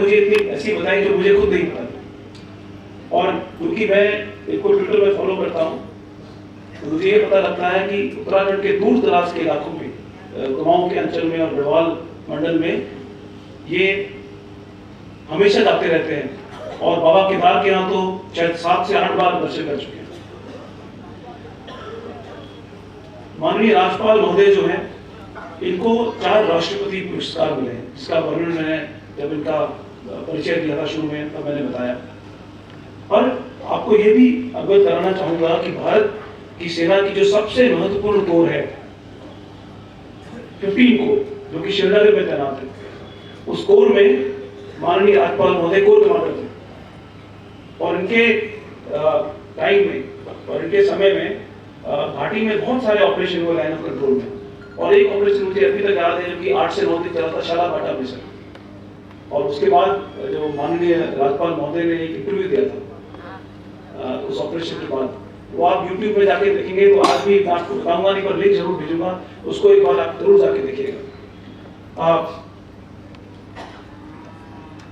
मुझे इतनी ऐसी बताई जो मुझे खुद नहीं पता। और क्योंकि मैं इनको ट्विटर में फॉलो करता हूँ तो मुझे ये पता लगता है कि उत्तराखंड के दूर दराज के इलाकों में, कुमाऊं के अंचल में और गढ़वाल मंडल में ये हमेशा जाते रहते हैं और बाबा केदार के यहाँ तो शायद 7 से 8 बार दर्शन कर चुके हैं। माननीय राज्यपाल महोदय जो हैं, इनको 4 राष्ट्रपति पुरस्कार मिले हैं, जिसका वर्णन मैंने जब इनका परिचय दिया था शुरू में तब मैंने बताया। और आपको ये भी अवगत कराना चाहूंगा कि भारत की सेना की जो सबसे महत्वपूर्ण कोर है 15 कोर, जो कि श्रीनगर में तैनात है, उस कोर में माननीय राज्यपाल महोदय कोर कमांडर थे। और इनके टाइम में और इनके समय में घाटी में बहुत सारे ऑपरेशन हुए लाइन ऑफ कंट्रोल में, और एक ऑपरेशन मुझे अभी तक याद है जो कि 8 से 9 दिन चला था, शाला भाटा मिशन। और उसके बाद जो माननीय राज्यपाल महोदय ने एक इंटरव्यू दिया था उस ऑपरेशन के बाद, वो आप YouTube में जाके देखेंगे तो आज भी मैं आपको बताऊंगा नहीं, पर लिंक जरूर भेजूंगा, उसको एक बार आप जरूर जाके देखिएगा।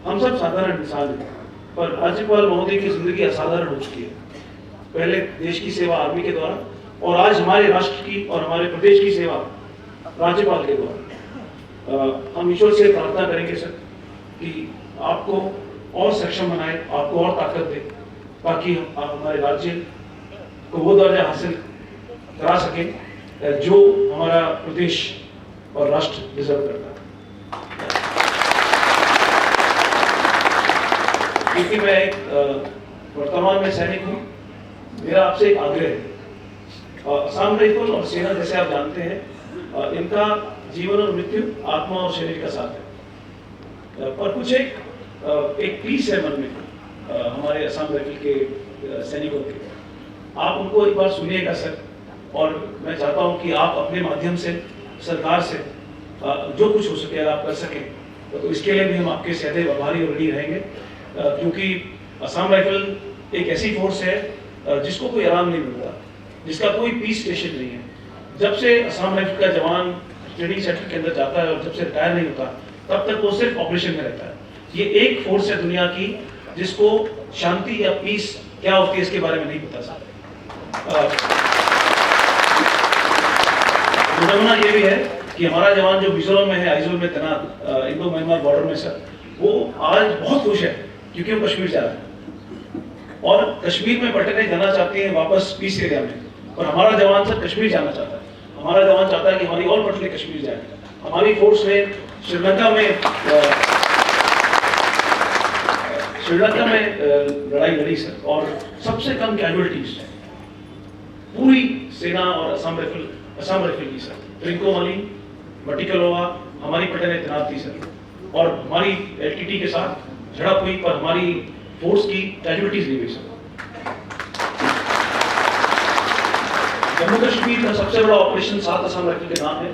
हम सब साधारण इंसान हैं, पर राज्यपाल महोदय की जिंदगी असाधारण हो चुकी है। पहले देश की सेवा आर्मी के द्वारा, और आज हमारे राष्ट्र की और हमारे प्रदेश की सेवा राज्यपाल के द्वारा। हम ईश्वर से प्रार्थना करेंगे सर कि आपको और सक्षम बनाए, आपको और ताकत दे, ताकि आप हमारे राज्य को वो दर्जा हासिल करा सकें जो हमारा प्रदेश और राष्ट्र डिजर्व करता है। क्योंकि मैं एक वर्तमान में सैनिक हूँ, मेरा आपसे एक आग्रह है। असम राइफल और सेना, जैसे आप जानते हैं, इनका जीवन और मृत्यु आत्मा और शरीर का साथ है। पर कुछ एक पीस है मन में हमारे असम राइफल के सैनिकों के। आप उनको एक बार सुनिएगा सर, और मैं चाहता हूं कि आप अपने माध्यम से सरकार से जो कुछ हो सके अगर आप कर सकें तो इसके लिए भी हम आपके सदैव आभारी और ऋणी रहेंगे। क्योंकि असम राइफल एक ऐसी फोर्स है जिसको कोई आराम नहीं मिलता, जिसका कोई पीस स्टेशन नहीं है। जब से असम राइफल का जवान ट्रेनिंग सेंटर के अंदर जाता है और जब से रिटायर नहीं होता, तब तक वो सिर्फ ऑपरेशन में रहता है। ये एक फोर्स है दुनिया की जिसको शांति या पीस क्या होती है इसके बारे में नहीं पता साहब। नमूना ये भी है कि हमारा जवान जो मिजोरम में है, आइजोल में तैनात इंडो म्यांमार बॉर्डर में सर, वो आज बहुत खुश है क्योंकि वो कश्मीर जा रहा है और कश्मीर में पलटने जाना चाहते हैं वापस पीस एरिया में। और हमारा जवान सर कश्मीर जाना चाहता है, हमारा जवान चाहता है कि हमारी और पलटने कश्मीर जाए। हमारी फोर्स ने श्रीलंका में लड़ाई लड़ी सर, और सबसे कम कैजुअलिटीज पूरी सेना और असम राइफल की सर। त्रिंकोमाली, मटिकलोवा हमारी पलटने तैनात थी सर, और हमारी एलटीटी के साथ झड़प हुई, पर हमारी फोर्स की कैजुअलिटीज नहीं हुई सर। जम्मू कश्मीर का सबसे बड़ा ऑपरेशन 7 असम राइफल के नाम है,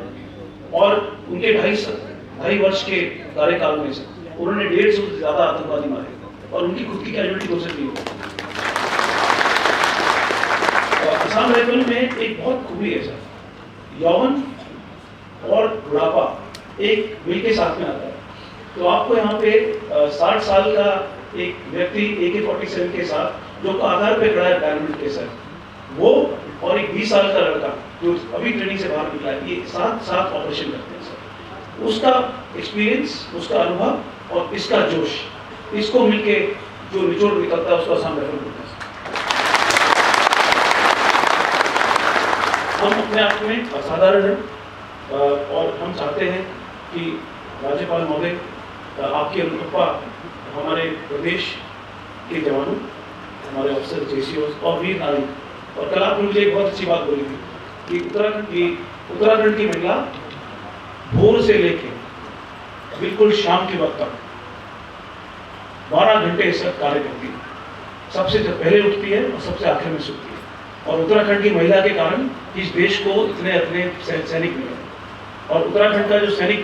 और उनके 2.5 वर्ष के कार्यकाल में सर उन्होंने 150 से ज्यादा आतंकवादी मारे, और उनकी खुद की कैजुअलिटी 2 से 3 हुई। असम राइफल में एक बहुत खूबी है सर, यौवन और बुढ़ापा एक मिल के साथ में आता है। तो आपको यहाँ पे 60 साल का एक व्यक्ति AK-47 के साथ जो आधार पे खड़ा है रिटायरमेंट के सर, वो और एक 20 साल का लड़का जो अभी ट्रेनिंग से बाहर निकला है, ये साथ ऑपरेशन करते हैं सर। उसका एक्सपीरियंस, उसका अनुभव और इसका जोश, इसको मिलके जो निचोड़ निकलता है उसको असम राइफल बोलते हैं। हम अपने आप में असाधारण हैं, और हम चाहते हैं कि राज्यपाल महोदय आपकी अनुकंपा हमारे प्रदेश के जवानों, हमारे अफसर, JCOs और वीर नागरिक। और कल आपने मुझे एक बहुत अच्छी बात बोली थी कि उत्तराखंड की महिला भोर से लेके बिल्कुल शाम के वक्त तक 12 घंटे इस वक्त कार्य करती है। सबसे पहले उठती है और सबसे आखिर में सोती है। और उत्तराखंड की महिला के कारण इस देश को इतने अपने सैनिक मिले। और उत्तराखंड का जो सैनिक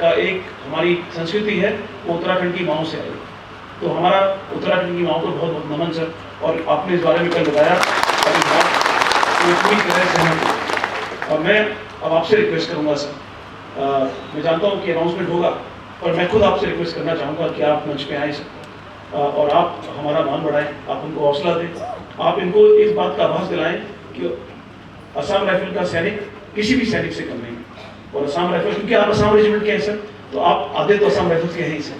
का एक हमारी संस्कृति है, वो उत्तराखंड की माओं से आई। तो हमारा उत्तराखंड की माओं को बहुत बहुत नमन सर। और आपने इस बारे में कल बताया, पूरी तरह से और मैं अब आपसे रिक्वेस्ट करूंगा सर, मैं जानता हूं कि अनाउंसमेंट होगा, और मैं खुद आपसे रिक्वेस्ट करना चाहूँगा कि आप मंच पे आएँ सर, और आप हमारा मान बढ़ाएं, आप उनको हौसला दें, आप इनको इस बात का आभास दिलाएं कि असम राइफल का सैनिक किसी भी सैनिक से कम नहीं, और असम राइफल, क्योंकि आप असम रेजिमेंट के हैं सर, तो आप आधे तो असम राइफल के हैं ही सर।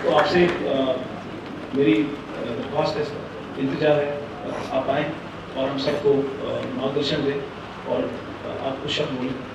तो आपसे मेरी दरख्वास्त है सर, इंतजार है, आप आएँ और हम सबको मार्गदर्शन दें और आप कुछ शब्द बोलें।